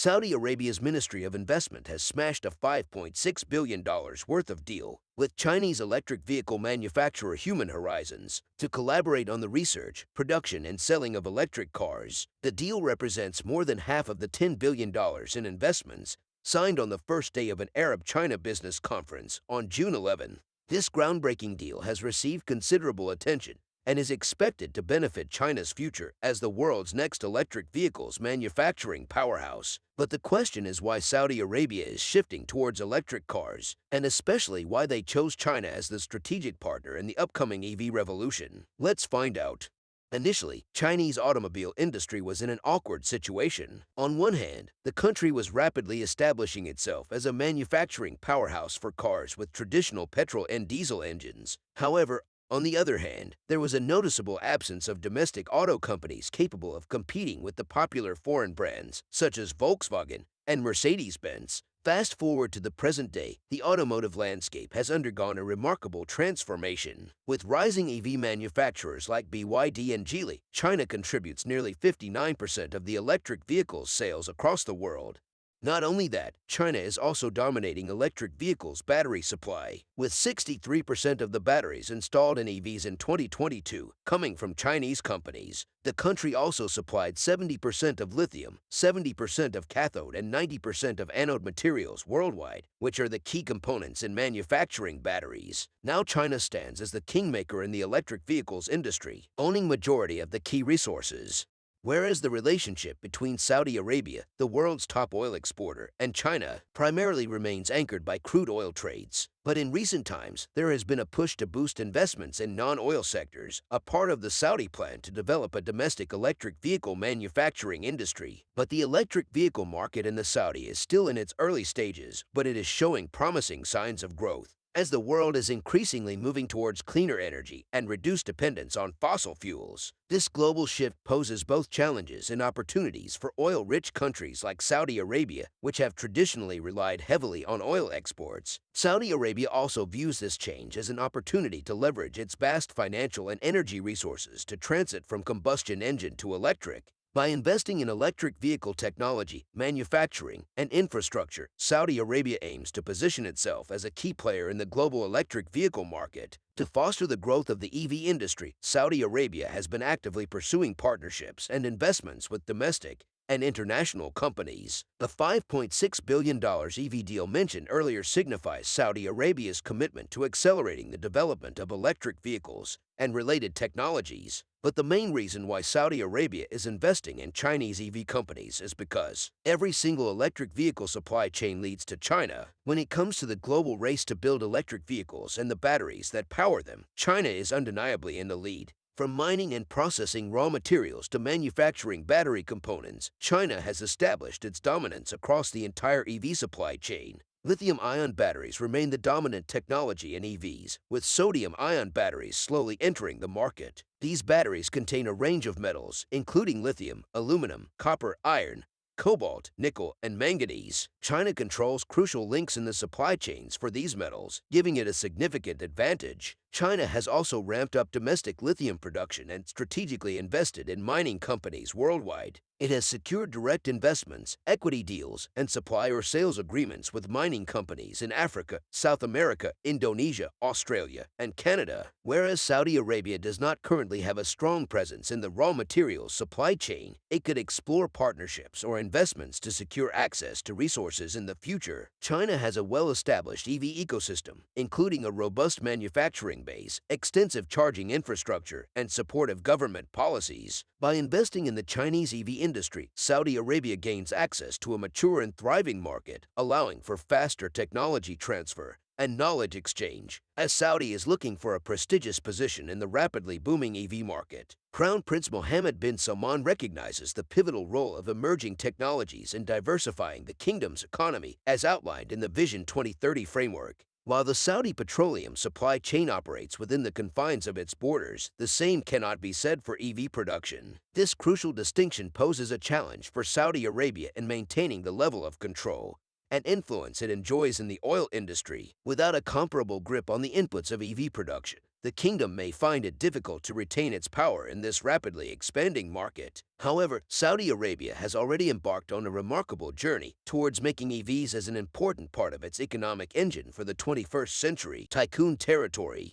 Saudi Arabia's Ministry of Investment has smashed a $5.6 billion worth of deal with Chinese electric vehicle manufacturer Human Horizons to collaborate on the research, production, and selling of electric cars. The deal represents more than half of the $10 billion in investments signed on the first day of an Arab-China business conference on June 11. This groundbreaking deal has received considerable attention and is expected to benefit China's future as the world's next electric vehicles manufacturing powerhouse. But the question is why Saudi Arabia is shifting towards electric cars, and especially why they chose China as the strategic partner in the upcoming EV revolution. Let's find out. Initially, Chinese automobile industry was in an awkward situation. On one hand, the country was rapidly establishing itself as a manufacturing powerhouse for cars with traditional petrol and diesel engines. However, on the other hand, there was a noticeable absence of domestic auto companies capable of competing with the popular foreign brands such as Volkswagen and Mercedes-Benz. Fast forward to the present day, the automotive landscape has undergone a remarkable transformation. With rising EV manufacturers like BYD and Geely, China contributes nearly 59% of the electric vehicles sales across the world. Not only that, China is also dominating electric vehicles' battery supply, with 63% of the batteries installed in EVs in 2022 coming from Chinese companies. The country also supplied 70% of lithium, 70% of cathode, and 90% of anode materials worldwide, which are the key components in manufacturing batteries. Now China stands as the kingmaker in the electric vehicles industry, owning majority of the key resources. Whereas the relationship between Saudi Arabia, the world's top oil exporter, and China primarily remains anchored by crude oil trades. But in recent times, there has been a push to boost investments in non-oil sectors, a part of the Saudi plan to develop a domestic electric vehicle manufacturing industry. But the electric vehicle market in the Saudi is still in its early stages, but it is showing promising signs of growth. As the world is increasingly moving towards cleaner energy and reduced dependence on fossil fuels, this global shift poses both challenges and opportunities for oil-rich countries like Saudi Arabia, which have traditionally relied heavily on oil exports. Saudi Arabia also views this change as an opportunity to leverage its vast financial and energy resources to transit from combustion engine to electric. By investing in electric vehicle technology, manufacturing, and infrastructure, Saudi Arabia aims to position itself as a key player in the global electric vehicle market. To foster the growth of the EV industry, Saudi Arabia has been actively pursuing partnerships and investments with domestic and international companies. The $5.6 billion EV deal mentioned earlier signifies Saudi Arabia's commitment to accelerating the development of electric vehicles and related technologies. But the main reason why Saudi Arabia is investing in Chinese EV companies is because every single electric vehicle supply chain leads to China. When it comes to the global race to build electric vehicles and the batteries that power them, China is undeniably in the lead. From mining and processing raw materials to manufacturing battery components, China has established its dominance across the entire EV supply chain. Lithium-ion batteries remain the dominant technology in EVs, with sodium-ion batteries slowly entering the market. These batteries contain a range of metals, including lithium, aluminum, copper, iron, cobalt, nickel, and manganese. China controls crucial links in the supply chains for these metals, giving it a significant advantage. China has also ramped up domestic lithium production and strategically invested in mining companies worldwide. It has secured direct investments, equity deals, and supply or sales agreements with mining companies in Africa, South America, Indonesia, Australia, and Canada. Whereas Saudi Arabia does not currently have a strong presence in the raw materials supply chain, it could explore partnerships or investments to secure access to resources in the future. China has a well-established EV ecosystem, including a robust manufacturing base, extensive charging infrastructure, and supportive government policies. By investing in the Chinese EV industry, Saudi Arabia gains access to a mature and thriving market, allowing for faster technology transfer and knowledge exchange, as Saudi is looking for a prestigious position in the rapidly booming EV market. Crown Prince Mohammed bin Salman recognizes the pivotal role of emerging technologies in diversifying the kingdom's economy, as outlined in the Vision 2030 framework. While the Saudi petroleum supply chain operates within the confines of its borders, the same cannot be said for EV production. This crucial distinction poses a challenge for Saudi Arabia in maintaining the level of control and influence it enjoys in the oil industry. Without a comparable grip on the inputs of EV production, the kingdom may find it difficult to retain its power in this rapidly expanding market. However, Saudi Arabia has already embarked on a remarkable journey towards making EVs as an important part of its economic engine for the 21st century. Tycoon territory.